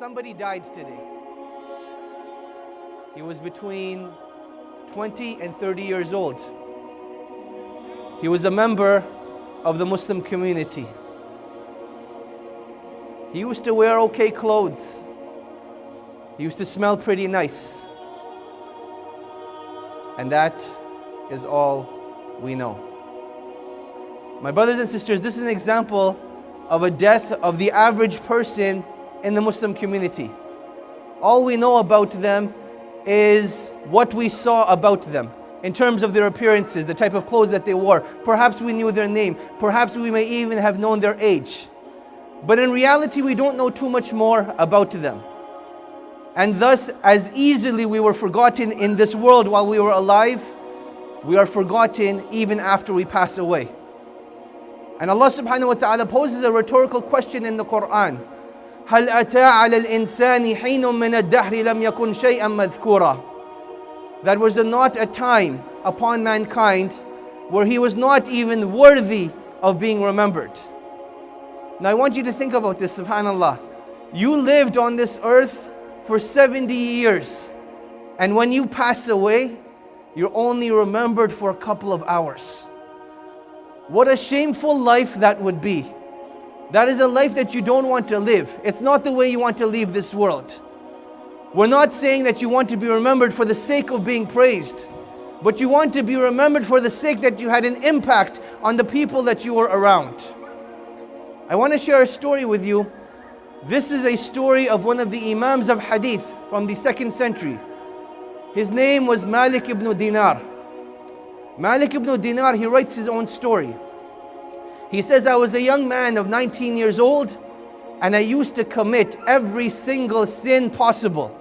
Somebody died today. He was between 20 and 30 years old. He was a member of the Muslim community. He used to wear okay clothes. He used to smell pretty nice. And that is all we know. My brothers and sisters, this is an example of a death of the average person in the Muslim community. All we know about them is what we saw about them in terms of their appearances, the type of clothes that they wore. Perhaps we knew their name. Perhaps we may even have known their age. But in reality, we don't know too much more about them. And thus, as easily we were forgotten in this world while we were alive, we are forgotten even after we pass away. And Allah subhanahu wa ta'ala poses a rhetorical question in the Quran. هَلْ أَتَى عَلَى الْإِنسَانِ حِينٌ مِّنَ الدَّهْرِ لَمْ يَكُنْ شَيْئًا مَذْكُورًا. That was not a time upon mankind where he was not even worthy of being remembered. Now I want you to think about this, subhanAllah. You lived on this earth for 70 years. And when you pass away, you're only remembered for a couple of hours. What a shameful life that would be. That is a life that you don't want to live. It's not the way you want to leave this world. We're not saying that you want to be remembered for the sake of being praised, but you want to be remembered for the sake that you had an impact on the people that you were around. I want to share a story with you. This is a story of one of the Imams of Hadith from the 2nd century. His name was Malik ibn Dinar. Malik ibn Dinar, he writes his own story. He says, I was a young man of 19 years old and I used to commit every single sin possible.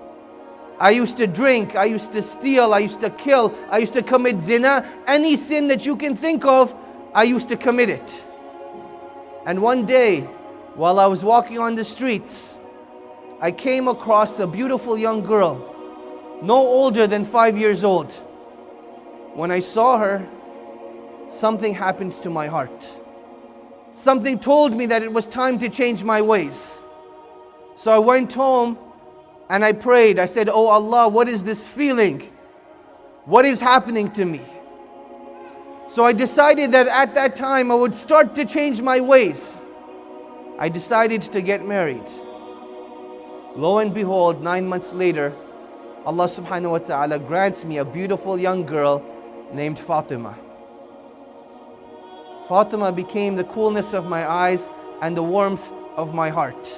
I used to drink, I used to steal, I used to kill, I used to commit zina. Any sin that you can think of, I used to commit it. And one day, while I was walking on the streets, I came across a beautiful young girl, no older than 5 years old. When I saw her, something happened to my heart. Something told me that it was time to change my ways. So I went home and I prayed. I said, Oh Allah, what is this feeling? What is happening to me? So I decided that at that time I would start to change my ways. I decided to get married. Lo and behold, 9 months later, Allah subhanahu wa ta'ala grants me a beautiful young girl named Fatima. Fatima became the coolness of my eyes and the warmth of my heart.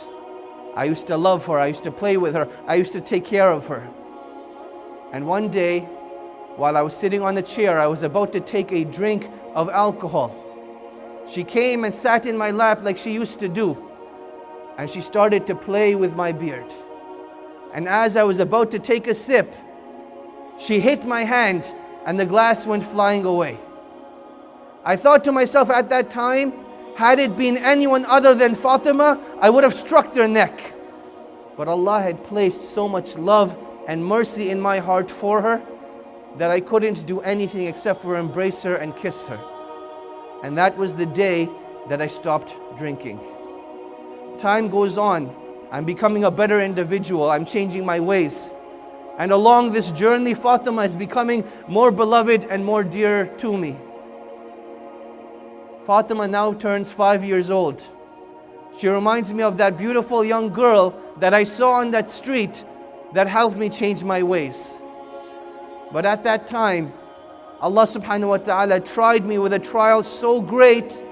I used to love her, I used to play with her, I used to take care of her. And one day, while I was sitting on the chair, I was about to take a drink of alcohol. She came and sat in my lap like she used to do, and she started to play with my beard. And as I was about to take a sip, she hit my hand and the glass went flying away. I thought to myself at that time, had it been anyone other than Fatima, I would have struck their neck. But Allah had placed so much love and mercy in my heart for her that I couldn't do anything except for embrace her and kiss her. And that was the day that I stopped drinking. Time goes on. I'm becoming a better individual. I'm changing my ways. And along this journey, Fatima is becoming more beloved and more dear to me. Fatima now turns 5 years old. She reminds me of that beautiful young girl that I saw on that street that helped me change my ways. But at that time, Allah subhanahu wa ta'ala tried me with a trial so great,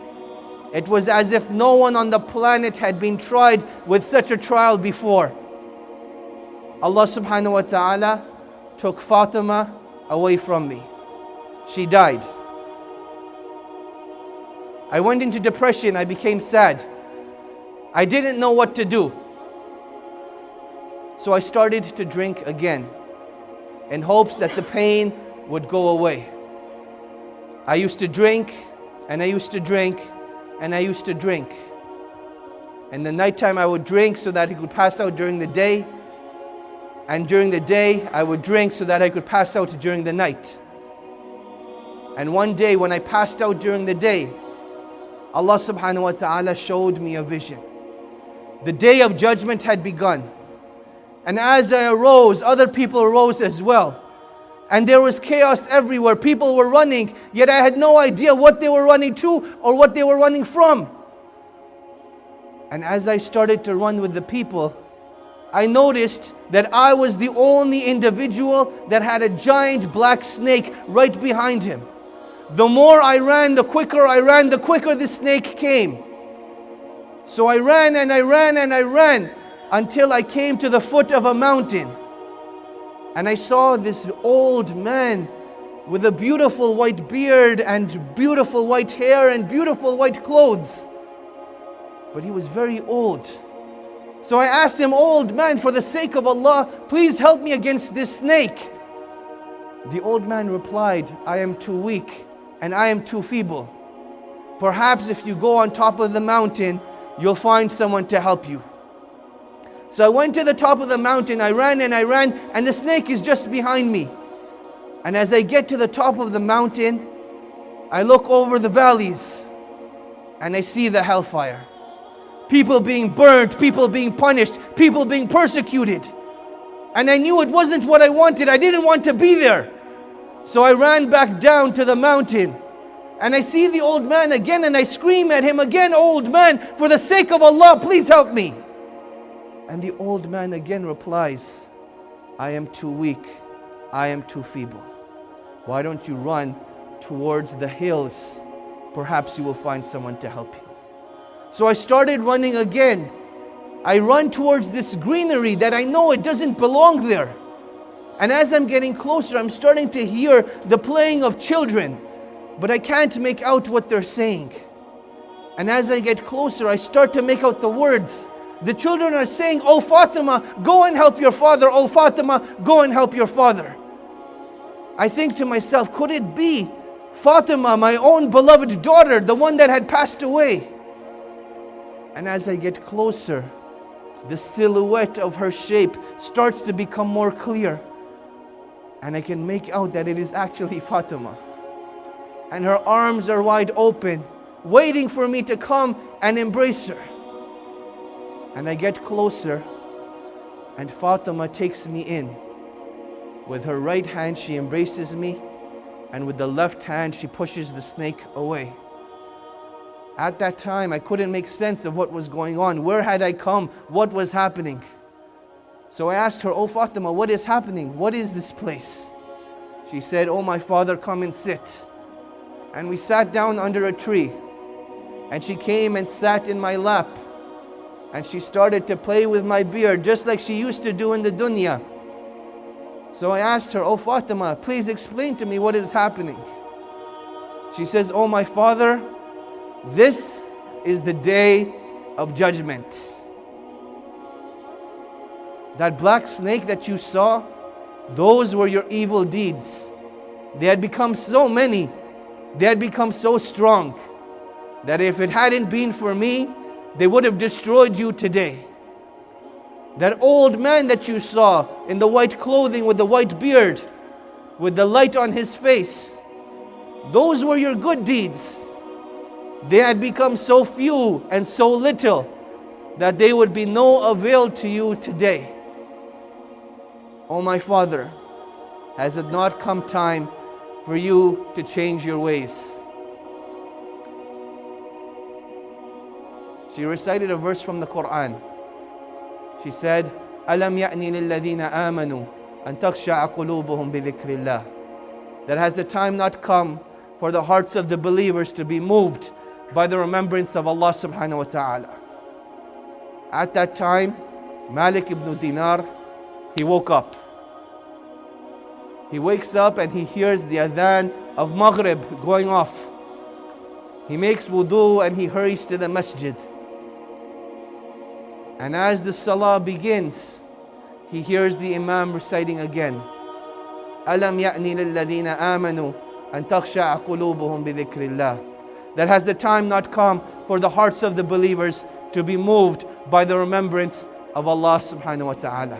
it was as if no one on the planet had been tried with such a trial before. Allah subhanahu wa ta'ala took Fatima away from me. She died. I went into depression, I became sad. I didn't know what to do. So I started to drink again in hopes that the pain would go away. I used to drink, and I used to drink, and I used to drink. And the nighttime I would drink so that I could pass out during the day. And during the day I would drink so that I could pass out during the night. And one day when I passed out during the day, Allah subhanahu wa ta'ala showed me a vision. The day of judgment had begun. And as I arose, other people arose as well. And there was chaos everywhere. People were running, yet I had no idea what they were running to or what they were running from. And as I started to run with the people, I noticed that I was the only individual that had a giant black snake right behind him. The more I ran, the quicker I ran, the quicker the snake came. So I ran and I ran and I ran until I came to the foot of a mountain. And I saw this old man with a beautiful white beard and beautiful white hair and beautiful white clothes. But he was very old. So I asked him, "Old man, for the sake of Allah, please help me against this snake." The old man replied, "I am too weak and I am too feeble. Perhaps if you go on top of the mountain, you'll find someone to help you." So I went to the top of the mountain, I ran, and the snake is just behind me. And as I get to the top of the mountain, I look over the valleys and I see the hellfire. People being burned, people being punished, people being persecuted. And I knew it wasn't what I wanted. I didn't want to be there. So I ran back down to the mountain. And I see the old man again and I scream at him again, "Old man, for the sake of Allah, please help me." And the old man again replies, "I am too weak, I am too feeble. Why don't you run towards the hills? Perhaps you will find someone to help you." So I started running again. I run towards this greenery that I know it doesn't belong there. And as I'm getting closer, I'm starting to hear the playing of children, but I can't make out what they're saying. And as I get closer, I start to make out the words. The children are saying, "Oh Fatima, go and help your father. Oh Fatima, go and help your father." I think to myself, could it be Fatima, my own beloved daughter, the one that had passed away? And as I get closer, the silhouette of her shape starts to become more clear. And I can make out that it is actually Fatima. And her arms are wide open, waiting for me to come and embrace her. And I get closer, and Fatima takes me in. With her right hand, she embraces me, and with the left hand, she pushes the snake away. At that time, I couldn't make sense of what was going on. Where had I come? What was happening? So I asked her, "Oh Fatima, what is happening? What is this place?" She said, "Oh my father, come and sit." And we sat down under a tree. And she came and sat in my lap. And she started to play with my beard, just like she used to do in the dunya. So I asked her, "Oh Fatima, please explain to me what is happening." She says, "Oh my father, this is the day of judgment. That black snake that you saw, those were your evil deeds. They had become so many, they had become so strong, that if it hadn't been for me, they would have destroyed you today. That old man that you saw in the white clothing with the white beard, with the light on his face, those were your good deeds. They had become so few and so little that they would be no avail to you today. Oh my father, has it not come time for you to change your ways?" She recited a verse from the Quran. She said, "Alam ya'ni lilladhina amanu an takhsha'a qulubuhum bi dhikrillah." That has the time not come for the hearts of the believers to be moved by the remembrance of Allah subhanahu wa ta'ala. At that time, Malik ibn Dinar, he woke up. He wakes up and he hears the adhan of Maghrib going off. He makes wudu and he hurries to the masjid. And as the salah begins, he hears the imam reciting again, "Alam ya'ni lilladhina amanu an takhsha'a qulubuhum bi dhikrillah." That has the time not come for the hearts of the believers to be moved by the remembrance of Allah subhanahu wa ta'ala.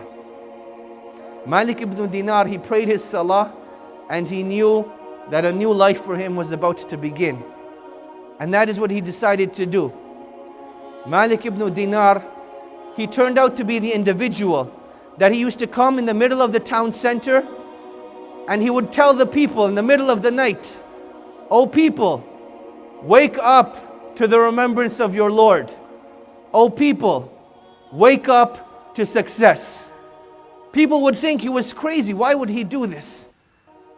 Malik ibn Dinar, he prayed his salah and he knew that a new life for him was about to begin. And that is what he decided to do. Malik ibn Dinar, he turned out to be the individual that he used to come in the middle of the town center and he would tell the people in the middle of the night, "O people, wake up to the remembrance of your Lord. O people, wake up to success." People would think he was crazy. Why would he do this?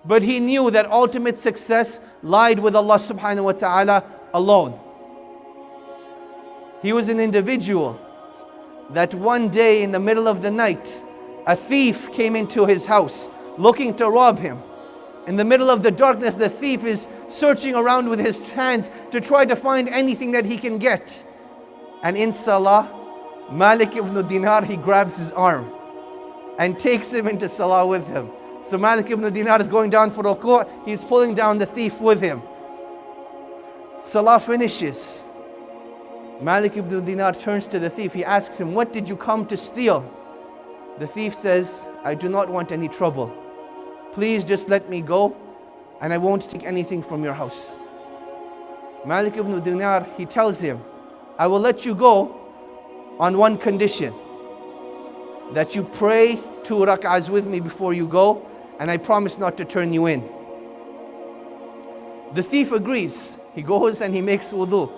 But he knew that ultimate success lied with Allah subhanahu wa ta'ala alone. He was an individual that one day in the middle of the night, a thief came into his house looking to rob him. In the middle of the darkness, the thief is searching around with his hands to try to find anything that he can get. And in Salah, Malik ibn Dinar, he grabs his arm and takes him into Salah with him. So Malik ibn Dinar is going down for ruku', he's pulling down the thief with him. Salah finishes. Malik ibn Dinar turns to the thief. He asks him, "What did you come to steal?" The thief says, "I do not want any trouble. Please just let me go and I won't take anything from your house." Malik ibn Dinar, he tells him, "I will let you go on one condition, that you pray 2 rak'ahs with me before you go, and I promise not to turn you in." The thief agrees. He goes and he makes wudu.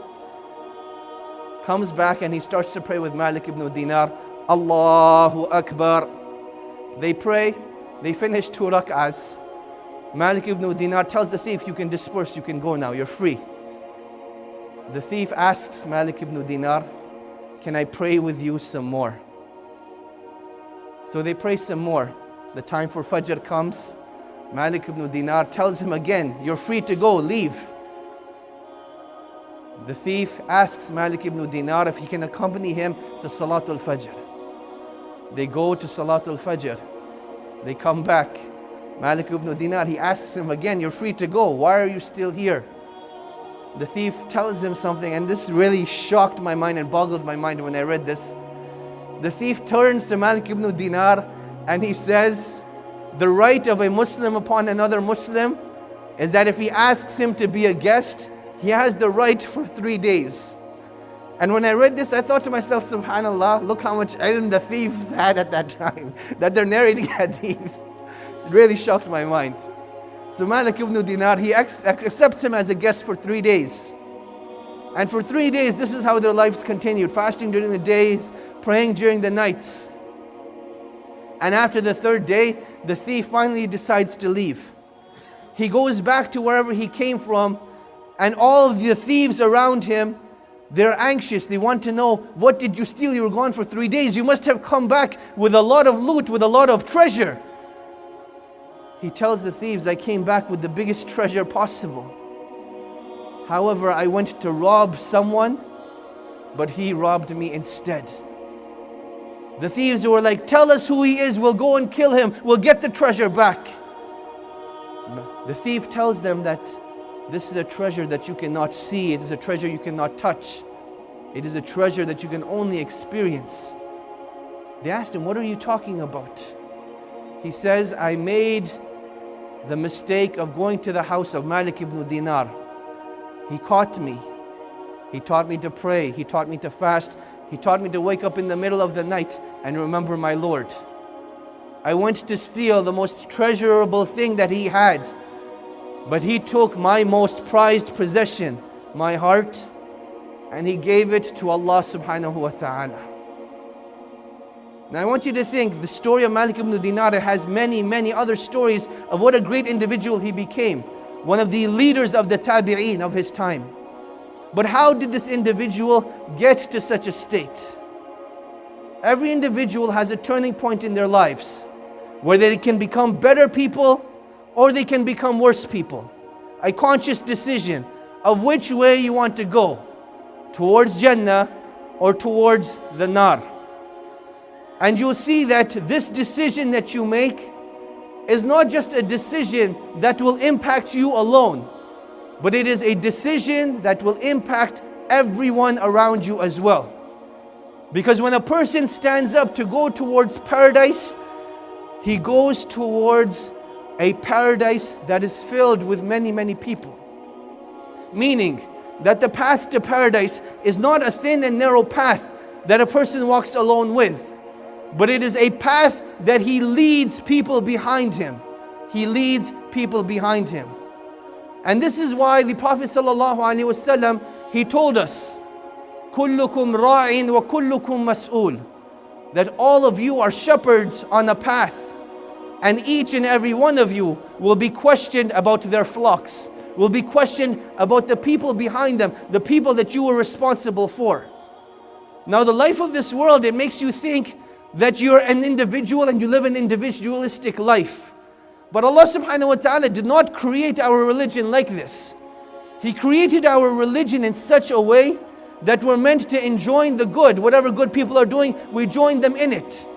Comes back and he starts to pray with Malik ibn Dinar. Allahu Akbar. They pray. They finish 2 rak'ahs. Malik ibn Dinar tells the thief, "You can disperse, you can go now, you're free." The thief asks Malik ibn Dinar, "Can I pray with you some more?" So they pray some more. The time for Fajr comes. Malik ibn Dinar tells him again, "You're free to go, leave." The thief asks Malik ibn Dinar if he can accompany him to Salatul Fajr. They go to Salatul Fajr. They come back. Malik ibn Dinar, he asks him again, "You're free to go. Why are you still here?" The thief tells him something, and this really shocked my mind and boggled my mind when I read this. The thief turns to Malik ibn Dinar and he says, "The right of a Muslim upon another Muslim is that if he asks him to be a guest, he has the right for 3 days." And when I read this, I thought to myself, subhanallah, look how much ilm the thieves had at that time, that they're narrating hadith. It really shocked my mind. So Malik ibn Dinar, he accepts him as a guest for 3 days. And for 3 days, this is how their lives continued, fasting during the days, praying during the nights. And after the 3rd day, the thief finally decides to leave. He goes back to wherever he came from, and all of the thieves around him, they're anxious. They want to know, "What did you steal? You were gone for 3 days. You must have come back with a lot of loot, with a lot of treasure." He tells the thieves, "I came back with the biggest treasure possible. However, I went to rob someone, but he robbed me instead." The thieves were like, "Tell us who he is. We'll go and kill him. We'll get the treasure back." The thief tells them that this is a treasure that you cannot see. It is a treasure you cannot touch. It is a treasure that you can only experience. They asked him, "What are you talking about?" He says, "I made the mistake of going to the house of Malik ibn Dinar. He caught me. He taught me to pray. He taught me to fast. He taught me to wake up in the middle of the night and remember my Lord. I went to steal the most treasurable thing that he had, but he took my most prized possession, my heart, and he gave it to Allah subhanahu wa ta'ala." Now I want you to think, the story of Malik ibn Dinar has many, many other stories of what a great individual he became. One of the leaders of the tabi'een of his time. But how did this individual get to such a state? Every individual has a turning point in their lives where they can become better people or they can become worse people. A conscious decision of which way you want to go, towards Jannah or towards the Nar. And you'll see that this decision that you make is not just a decision that will impact you alone, but it is a decision that will impact everyone around you as well. Because when a person stands up to go towards paradise, he goes towards a paradise that is filled with many, many people. Meaning that the path to paradise is not a thin and narrow path that a person walks alone with. but it is a path that He leads people behind Him. He leads people behind Him. And this is why the Prophet ﷺ, he told us, كُلُّكُمْ رَاعٍ وَكُلُّكُمْ مَسْئُولٌ, that all of you are shepherds on a path, and each and every one of you will be questioned about their flocks, will be questioned about the people behind them, the people that you were responsible for. Now the life of this world, it makes you think that you're an individual and you live an individualistic life. But Allah subhanahu wa ta'ala did not create our religion like this. He created our religion in such a way that we're meant to enjoy the good. Whatever good people are doing, we join them in it.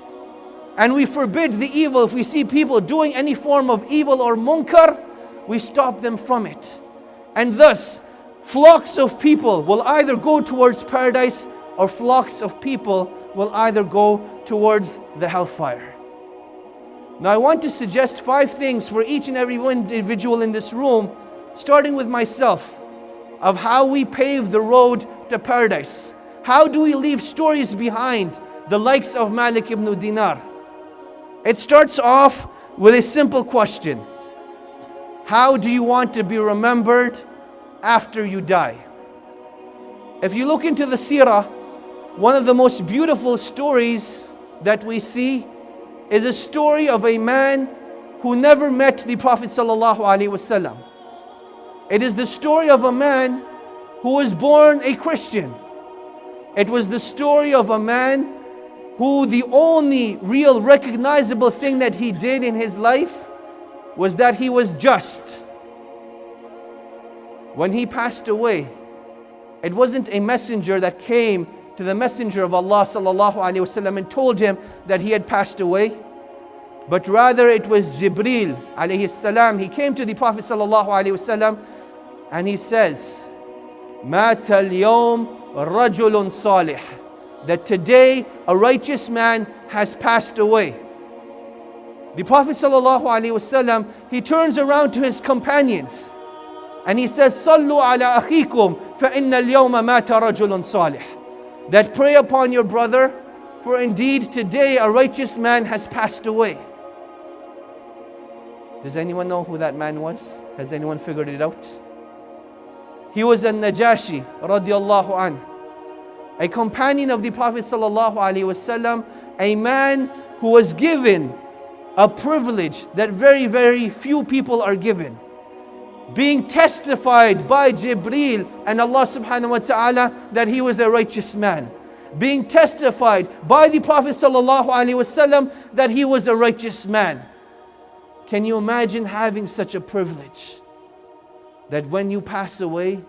And we forbid the evil. If we see people doing any form of evil or munkar, we stop them from it. And thus, flocks of people will either go towards paradise, or flocks of people will either go towards the hellfire. Now I want to suggest 5 things for each and every one individual in this room, starting with myself, of how we pave the road to paradise. How do we leave stories behind, the likes of Malik ibn Dinar? It starts off with a simple question. How do you want to be remembered after you die? If you look into the seerah, one of the most beautiful stories that we see is a story of a man who never met the Prophet ﷺ. It is the story of a man who was born a Christian. It was the story of a man who the only real recognizable thing that he did in his life was that he was just. When he passed away, it wasn't a messenger that came to the messenger of Allah ﷺ and told him that he had passed away, but rather it was Jibreel alayhi salam. He came to the Prophet ﷺ and he says, مَاتَ الْيَوْمِ رَجُلٌ صَالِحٌ, that today a righteous man has passed away. The Prophet ﷺ, he turns around to his companions and he says, صَلُّوا عَلَىٰ أَخِيكُمْ فَإِنَّ الْيَوْمَ مَاتَ رَجُلٌ صَالِحٌ, that pray upon your brother, for indeed today a righteous man has passed away. Does anyone know who that man was? Has anyone figured it out? He was An-Najashi radiallahu anh, a companion of the Prophet sallallahu alaihi wasallam, a man who was given a privilege that very, very few people are given. Being testified by Jibreel and Allah subhanahu wa ta'ala that he was a righteous man. Being testified by the Prophet sallallahu alaihi wasallam that he was a righteous man. Can you imagine having such a privilege? That when you pass away,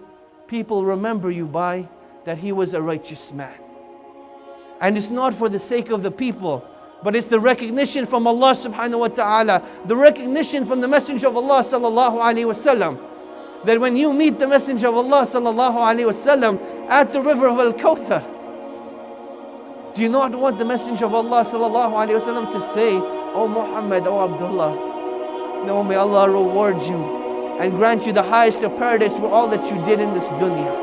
people remember you by that he was a righteous man. And it's not for the sake of the people, but it's the recognition from Allah subhanahu wa ta'ala, the recognition from the Messenger of Allah sallallahu alaihi wasallam, that when you meet the Messenger of Allah sallallahu alaihi wasallam at the river of Al-Kawthar, do you not want the Messenger of Allah sallallahu alaihi wasallam to say, "Oh Muhammad, oh Abdullah, no, may Allah reward you and grant you the highest of paradise for all that you did in this dunya"?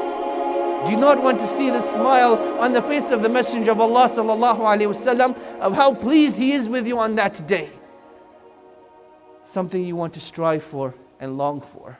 Do you not want to see the smile on the face of the Messenger of Allah sallallahu alaihi wasallam of how pleased he is with you on that day? Something you want to strive for and long for.